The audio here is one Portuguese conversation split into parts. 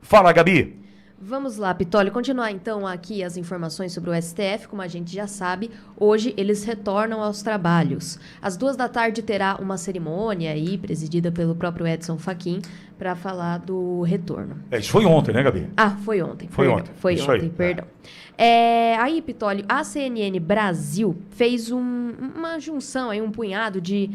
Fala, Gabi. Vamos lá, Pitoli, continuar então aqui as informações sobre o STF. Como a gente já sabe, hoje eles retornam aos trabalhos. Às 2 da tarde terá uma cerimônia aí, presidida pelo próprio Edson Fachin, para falar do retorno. Isso foi ontem, né, Gabi? Foi ontem. Foi ontem. Foi Isso ontem, aí. perdão. Aí, Pitoli, a CNN Brasil fez uma junção, aí, um punhado de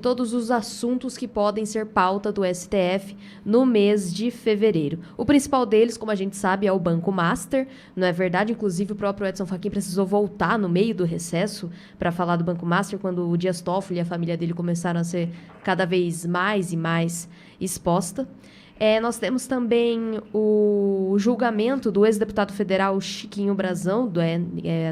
todos os assuntos que podem ser pauta do STF no mês de fevereiro. O principal deles, como a gente sabe, é o Banco Master, não é verdade? Inclusive, o próprio Edson Fachin precisou voltar no meio do recesso para falar do Banco Master, quando o Dias Toffoli e a família dele começaram a ser cada vez mais e mais exposta. Nós temos também o julgamento do ex-deputado federal Chiquinho Brazão,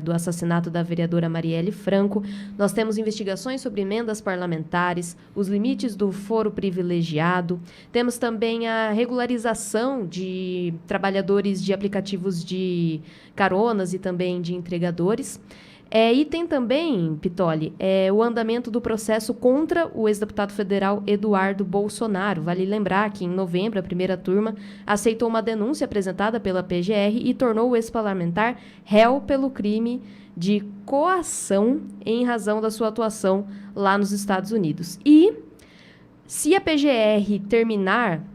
do assassinato da vereadora Marielle Franco. Nós temos investigações sobre emendas parlamentares, os limites do foro privilegiado. Temos também a regularização de trabalhadores de aplicativos de caronas e também de entregadores. E tem também, Pitoli, o andamento do processo contra o ex-deputado federal Eduardo Bolsonaro. Vale lembrar que, em novembro, a primeira turma aceitou uma denúncia apresentada pela PGR e tornou o ex-parlamentar réu pelo crime de coação em razão da sua atuação lá nos Estados Unidos. E, se a PGR terminar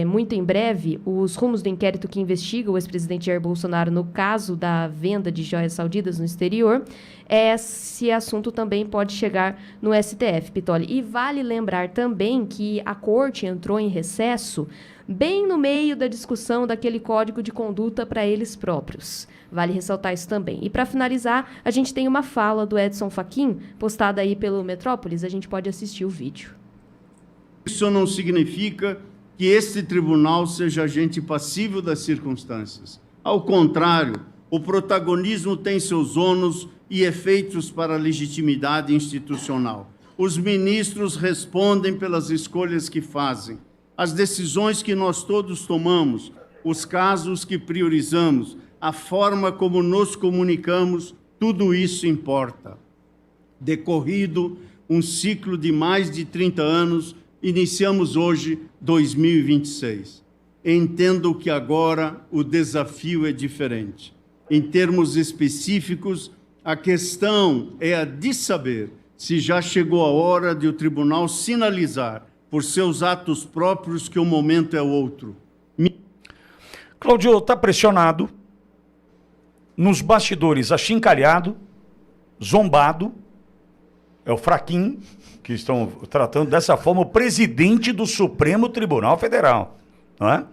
muito em breve os rumos do inquérito que investiga o ex-presidente Jair Bolsonaro no caso da venda de joias sauditas no exterior, esse assunto também pode chegar no STF, Pitoli. E vale lembrar também que a corte entrou em recesso bem no meio da discussão daquele código de conduta para eles próprios. Vale ressaltar isso também. E, para finalizar, a gente tem uma fala do Edson Fachin, postada aí pelo Metrópolis. A gente pode assistir o vídeo. Isso não significa que este tribunal seja agente passível das circunstâncias. Ao contrário, o protagonismo tem seus ônus e efeitos para a legitimidade institucional. Os ministros respondem pelas escolhas que fazem, as decisões que nós todos tomamos, os casos que priorizamos, a forma como nos comunicamos, tudo isso importa. Decorrido um ciclo de mais de 30 anos, iniciamos hoje 2026. Entendo que agora o desafio é diferente. Em termos específicos, a questão é a de saber se já chegou a hora de o tribunal sinalizar, por seus atos próprios, que o momento é outro. Cláudio está pressionado, nos bastidores achincalhado, zombado, é o fraquinho, que estão tratando dessa forma o presidente do Supremo Tribunal Federal, não é?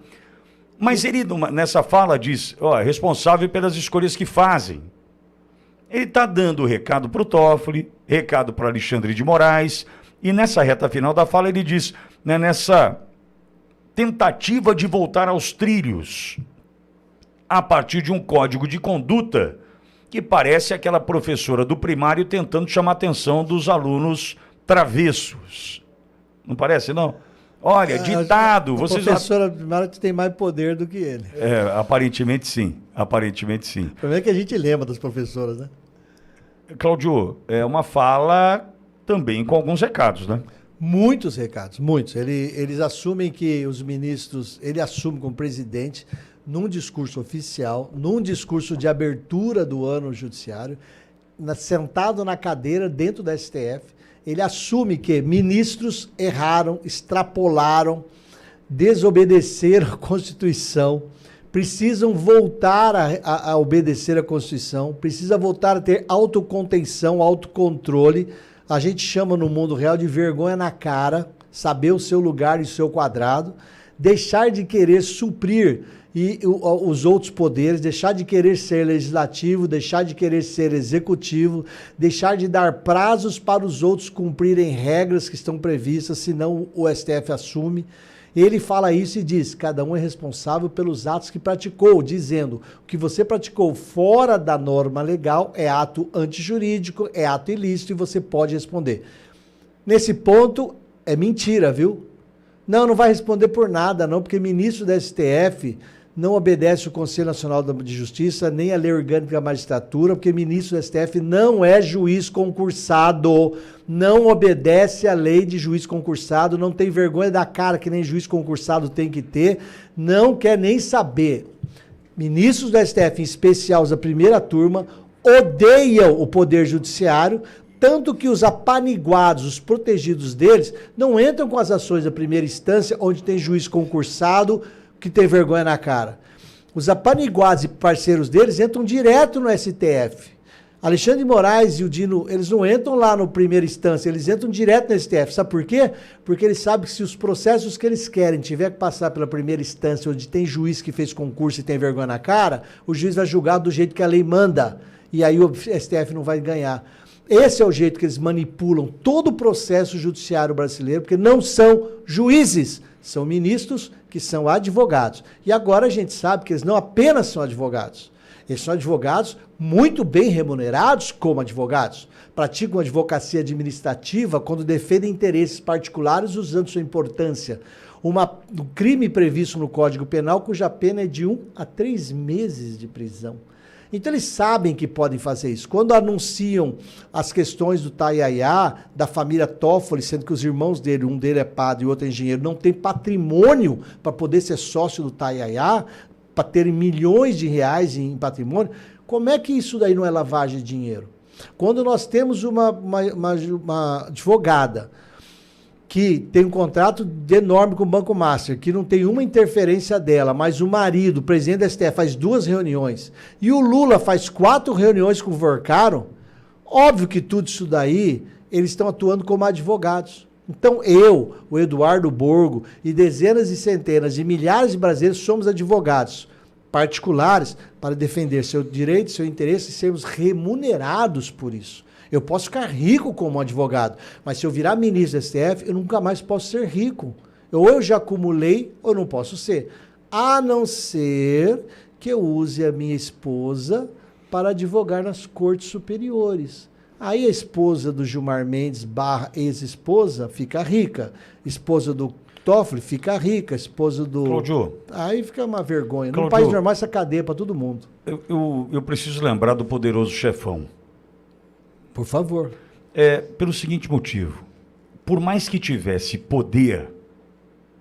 Mas ele, nessa fala, diz, responsável pelas escolhas que fazem. Ele está dando recado para o Toffoli, recado para Alexandre de Moraes, e nessa reta final da fala ele diz, né, nessa tentativa de voltar aos trilhos, a partir de um código de conduta que parece aquela professora do primário tentando chamar a atenção dos alunos travessos. Não parece, não? Olha, ditado... A professora primária tem mais poder do que ele. Aparentemente sim. Aparentemente sim. O problema é que a gente lembra das professoras, né? Cláudio, é uma fala também com alguns recados, né? Muitos recados, muitos. Eles assumem que os ministros... Ele assume como presidente num discurso oficial, num discurso de abertura do ano judiciário, sentado na cadeira dentro da STF, ele assume que ministros erraram, extrapolaram, desobedeceram a Constituição, precisam voltar a obedecer a Constituição, precisa voltar a ter autocontenção, autocontrole. A gente chama no mundo real de vergonha na cara, saber o seu lugar e o seu quadrado, deixar de querer suprir os outros poderes, deixar de querer ser legislativo, deixar de querer ser executivo, deixar de dar prazos para os outros cumprirem regras que estão previstas, senão o STF assume. Ele fala isso e diz, cada um é responsável pelos atos que praticou, dizendo, o que você praticou fora da norma legal é ato antijurídico, é ato ilícito e você pode responder. Nesse ponto, é mentira, viu? Não vai responder por nada, não, porque ministro da STF não obedece o Conselho Nacional de Justiça, nem a Lei Orgânica da Magistratura, porque ministro do STF não é juiz concursado, não obedece à lei de juiz concursado, não tem vergonha da cara que nem juiz concursado tem que ter, não quer nem saber. Ministros do STF, em especial os da primeira turma, odeiam o Poder Judiciário, tanto que os apaniguados, os protegidos deles, não entram com as ações da primeira instância, onde tem juiz concursado, que tem vergonha na cara. Os apaniguados e parceiros deles entram direto no STF. Alexandre de Moraes e o Dino, eles não entram lá no primeira instância, eles entram direto no STF. Sabe por quê? Porque eles sabem que se os processos que eles querem tiver que passar pela primeira instância, onde tem juiz que fez concurso e tem vergonha na cara, o juiz vai julgar do jeito que a lei manda. E aí o STF não vai ganhar. Esse é o jeito que eles manipulam todo o processo judiciário brasileiro, porque não são juízes, são ministros que são advogados. E agora a gente sabe que eles não apenas são advogados, eles são advogados muito bem remunerados como advogados. Praticam advocacia administrativa quando defendem interesses particulares usando sua importância. Um crime previsto no Código Penal cuja pena é de 1 a 3 meses de prisão. Então eles sabem que podem fazer isso. Quando anunciam as questões do Taiaiá, da família Toffoli, sendo que os irmãos dele, um dele é padre e o outro é engenheiro, não tem patrimônio para poder ser sócio do Taiaiá, para terem milhões de reais em patrimônio, como é que isso daí não é lavagem de dinheiro? Quando nós temos uma advogada que tem um contrato enorme com o Banco Master, que não tem uma interferência dela, mas o marido, o presidente da STF, faz 2 reuniões, e o Lula faz 4 reuniões com o Vorcaro, óbvio que tudo isso daí, eles estão atuando como advogados. Então eu, o Eduardo Borgo, e dezenas e centenas de milhares de brasileiros somos advogados particulares para defender seu direito, seu interesse e sermos remunerados por isso. Eu posso ficar rico como advogado, mas se eu virar ministro do STF, eu nunca mais posso ser rico. Ou eu já acumulei, ou não posso ser. A não ser que eu use a minha esposa para advogar nas cortes superiores. Aí a esposa do Gilmar Mendes / ex-esposa fica rica. Esposa do Toffoli fica rica. Esposa do... Cláudio. Aí fica uma vergonha. Cláudio, Num país normal, essa cadeia para todo mundo. Eu preciso lembrar do Poderoso Chefão. Por favor. Pelo seguinte motivo. Por mais que tivesse poder,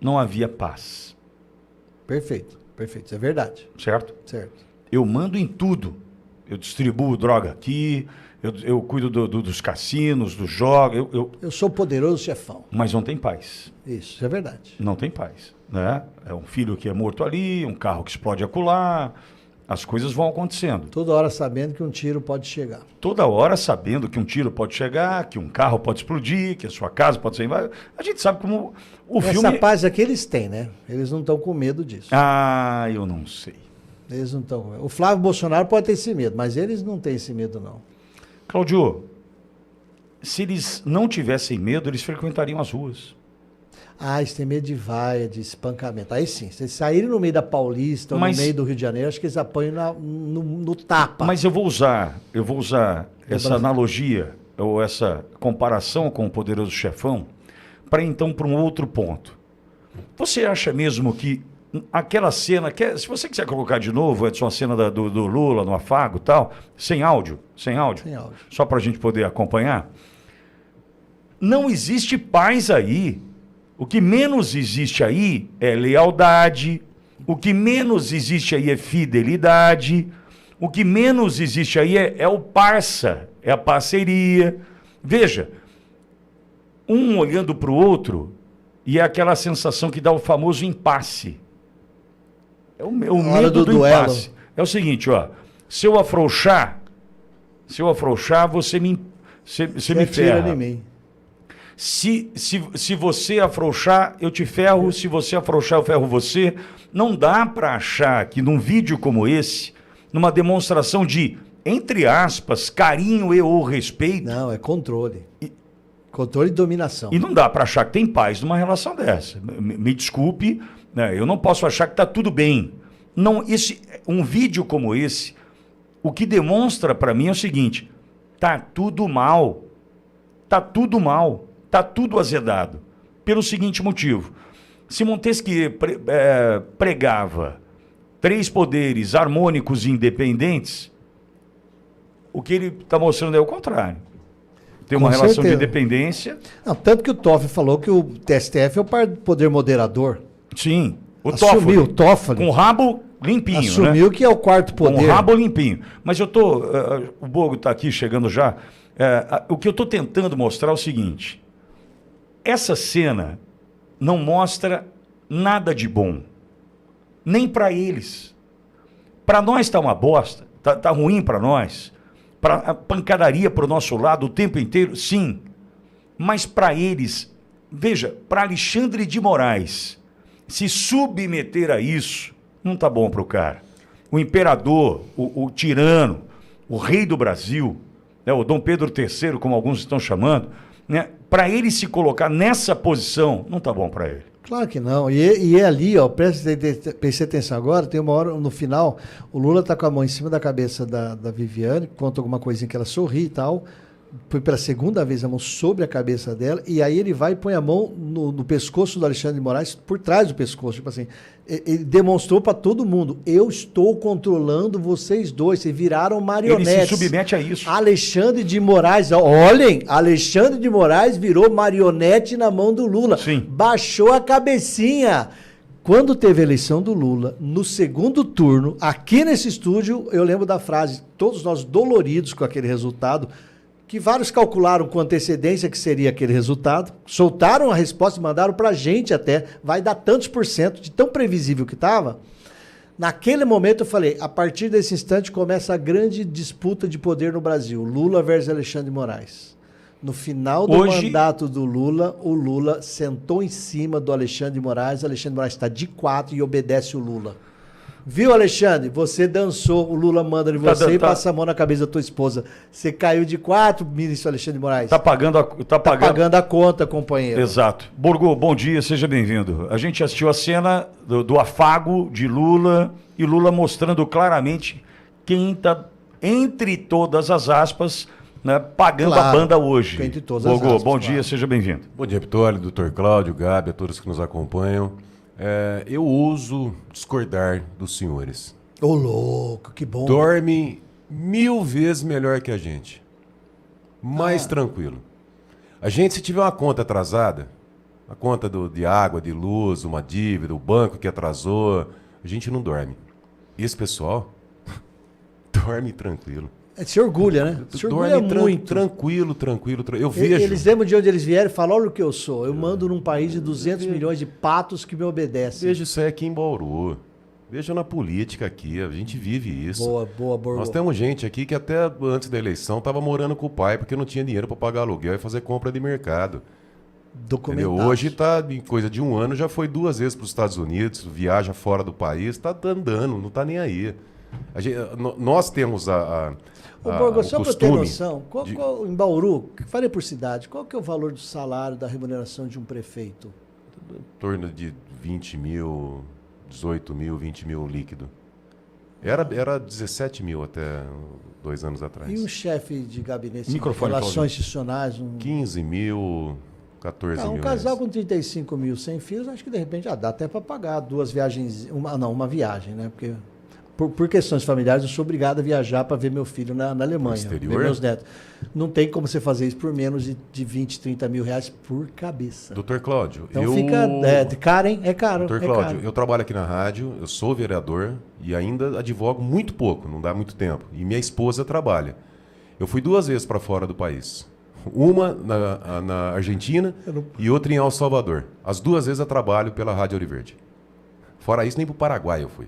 não havia paz. Perfeito, perfeito. Isso é verdade. Certo? Certo. Eu mando em tudo. Eu distribuo droga aqui, eu cuido dos cassinos, dos jogos. Eu sou poderoso chefão. Mas não tem paz. Isso é verdade. Não tem paz. Né? É um filho que é morto ali, um carro que explode acolá. As coisas vão acontecendo. Toda hora sabendo que um tiro pode chegar. Toda hora sabendo que um tiro pode chegar, que um carro pode explodir, que a sua casa pode ser invadida. A gente sabe como o filme... Essa paz aqui eles têm, né? Eles não estão com medo disso. Ah, eu não sei. Eles não estão com medo. O Flávio Bolsonaro pode ter esse medo, mas eles não têm esse medo, não. Cláudio, se eles não tivessem medo, eles frequentariam as ruas. Ah, eles têm medo de vaia, de espancamento. Aí sim, se eles saírem no meio da Paulista ou no meio do Rio de Janeiro, acho que eles apanham no tapa. Mas eu vou usar essa analogia, ou essa comparação com o Poderoso Chefão, para então para um outro ponto. Você acha mesmo que aquela cena, se você quiser colocar de novo, Edson, a cena do Lula no afago e tal, sem áudio, só para a gente poder acompanhar, não existe paz aí. O que menos existe aí é lealdade, o que menos existe aí é fidelidade, o que menos existe aí é o parça, é a parceria. Veja, um olhando para o outro e é aquela sensação que dá o famoso impasse. É o medo do impasse. É o seguinte, ó, se eu afrouxar, você me ferra. Em mim. Se você afrouxar, eu te ferro. Se você afrouxar, eu ferro você. Não dá para achar que num vídeo como esse, numa demonstração de, entre aspas, carinho e ou respeito... Não, é controle. Controle e dominação. E não dá para achar que tem paz numa relação dessa. Me desculpe, né, eu não posso achar que está tudo bem. Não, um vídeo como esse, o que demonstra para mim é o seguinte, tá tudo mal. Tá tudo mal. Está tudo azedado, pelo seguinte motivo. Se Montesquieu pregava três poderes harmônicos e independentes, o que ele está mostrando é o contrário. Tem uma Com relação de certeza. independência. Não, tanto que o Toffoli falou que o TSTF é o poder moderador. Sim. O Assumiu, o Toffoli. com o rabo limpinho, Assumiu né? que é o quarto Com o poder. rabo limpinho. Mas eu tô... o Bogo está aqui chegando já. O que eu estou tentando mostrar é o seguinte. Essa cena não mostra nada de bom. Nem para eles. Para nós está uma bosta. Tá ruim para nós. A pancadaria para o nosso lado o tempo inteiro, sim. Mas para eles, veja, para Alexandre de Moraes se submeter a isso, não tá bom para o cara. O imperador, o tirano, o rei do Brasil, né, o Dom Pedro III, como alguns estão chamando, né, para ele se colocar nessa posição, não tá bom para ele. Claro que não. E é ali, ó, preste atenção agora, tem uma hora no final, o Lula tá com a mão em cima da cabeça da Viviane, conta alguma coisinha que ela sorri e tal, foi pela segunda vez a mão sobre a cabeça dela, e aí ele vai e põe a mão no pescoço do Alexandre de Moraes, por trás do pescoço, tipo assim, ele demonstrou para todo mundo, eu estou controlando vocês dois, vocês viraram marionetes. Ele se submete a isso. Alexandre de Moraes, olhem, Alexandre de Moraes virou marionete na mão do Lula. Sim. Baixou a cabecinha. Quando teve a eleição do Lula, no segundo turno, aqui nesse estúdio, eu lembro da frase, todos nós doloridos com aquele resultado, que vários calcularam com antecedência que seria aquele resultado, soltaram a resposta e mandaram pra gente até, vai dar tantos por cento, de tão previsível que estava. Naquele momento eu falei, a partir desse instante começa a grande disputa de poder no Brasil, Lula versus Alexandre de Moraes. No final do mandato do Lula, o Lula sentou em cima do Alexandre de Moraes, o Alexandre de Moraes está de 4 e obedece o Lula. Viu, Alexandre? Você dançou, o Lula manda em você e passa a mão na cabeça da tua esposa. Você caiu de 4, ministro Alexandre de Moraes. Tá pagando a conta, companheiro. Exato. Borgo, bom dia, seja bem-vindo. A gente assistiu a cena do afago de Lula e Lula mostrando claramente quem está, entre todas as aspas, né, pagando a banda hoje. Entre todas as Borgo, aspas, bom dia, seja bem-vindo. Bom dia, Pitoli, doutor Cláudio, Gabi, a todos que nos acompanham. Eu ouso discordar dos senhores. Ô, louco, que bom. Dorme 1000 vezes melhor que a gente. Mais tranquilo. A gente, se tiver uma conta atrasada, a conta de água, de luz, uma dívida, o banco que atrasou, a gente não dorme. E esse pessoal dorme tranquilo. Se orgulha, né? Se orgulha muito. Tranquilo. Eu vejo. Eles lembram de onde eles vieram e falam, olha o que eu sou. Eu mando num país de 200 milhões de patos que me obedecem. Vejo isso aí aqui em Bauru. Veja na política aqui, a gente vive isso. Boa, Borgo. Nós temos gente aqui que até antes da eleição estava morando com o pai porque não tinha dinheiro para pagar aluguel e fazer compra de mercado. Entendeu? Hoje está em coisa de 1 ano, já foi 2 vezes para os Estados Unidos, viaja fora do país, está andando, não está nem aí. Nós temos Ô, Borgo, só para ter costume noção, em Bauru, falei por cidade, qual que é o valor do salário da remuneração de um prefeito? Em torno de 20 mil, 18 mil, 20 mil líquido. Era 17 mil até 2 anos atrás. E um chefe de gabinete Microfone, de relações institucionais? 15 mil, 14 mil. Um casal com 35 mil sem filhos, acho que de repente já dá até para pagar 2 viagens, uma viagem, né? Porque por questões familiares eu sou obrigado a viajar para ver meu filho na Alemanha, ver meus netos. Não tem como você fazer isso por menos de 20, 30 mil reais por cabeça. Doutor Cláudio, então fica caro, hein? É caro. Doutor Cláudio, eu trabalho aqui na rádio, eu sou vereador e ainda advogo muito pouco, não dá muito tempo. E minha esposa trabalha. Eu fui 2 vezes para fora do país. Uma na Argentina e outra em El Salvador. As 2 vezes eu trabalho pela Rádio Ouro Verde. Fora isso, nem para o Paraguai eu fui.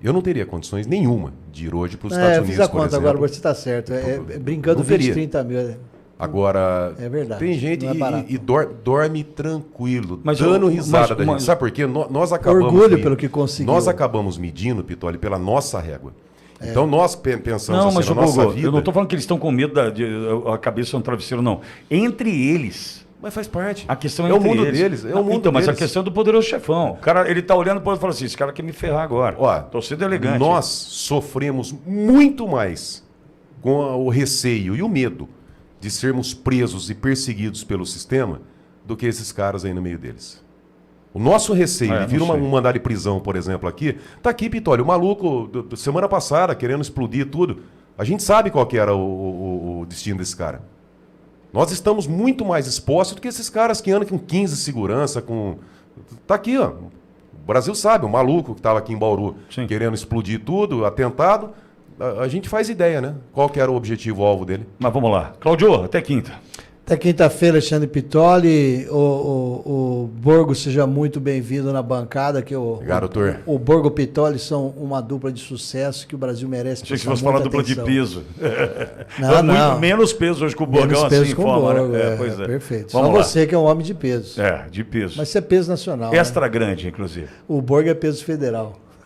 Eu não teria condições nenhuma de ir hoje para os Estados Unidos, eu fiz a por conta exemplo. agora, você está certo. Brincando, fez 30 mil. Agora, é verdade, tem gente e dorme tranquilo, mas dando risada da gente. Sabe por quê? Nós acabamos orgulho pelo que conseguiu. Nós acabamos medindo, Pitoli, pela nossa régua. Então nós pensamos na nossa vida... Eu não estou falando que eles estão com medo de a cabeça no travesseiro, não. Entre eles... Mas faz parte. A questão é o mundo deles. Mas a questão do poderoso chefão. O cara, ele tá olhando para e fala assim, esse cara quer me ferrar agora. Ó, tô sendo elegante. Nós sofremos muito mais com o receio e o medo de sermos presos e perseguidos pelo sistema do que esses caras aí no meio deles. O nosso receio, É, de vir não sei. um mandado de prisão, por exemplo, aqui, tá aqui, Pitolio, o maluco, semana passada, querendo explodir tudo. A gente sabe qual que era o destino desse cara. Nós estamos muito mais expostos do que esses caras que andam com 15 segurança, com... Tá aqui, ó. O Brasil sabe, o maluco que estava aqui em Bauru, Sim. querendo explodir tudo, atentado. A gente faz ideia, né? Qual que era o objetivo-alvo dele. Mas vamos lá. Cláudio, até quinta. Até quinta-feira, Alexandre Pitoli. O Borgo, seja muito bem-vindo na bancada. Que Obrigado, doutor. o Borgo e o Pitoli são uma dupla de sucesso que o Brasil merece. Achei que você prestar fosse falar muita dupla de atenção. peso. Não, Muito não. menos peso hoje que o Borgão, Menos assim, peso em com o forma, Borgo. né? É, Pois é. Perfeito. Vamos Só lá. você que é um homem de peso. É, de peso. Mas você é peso nacional. né? Extra grande, inclusive. O Borgo é peso federal.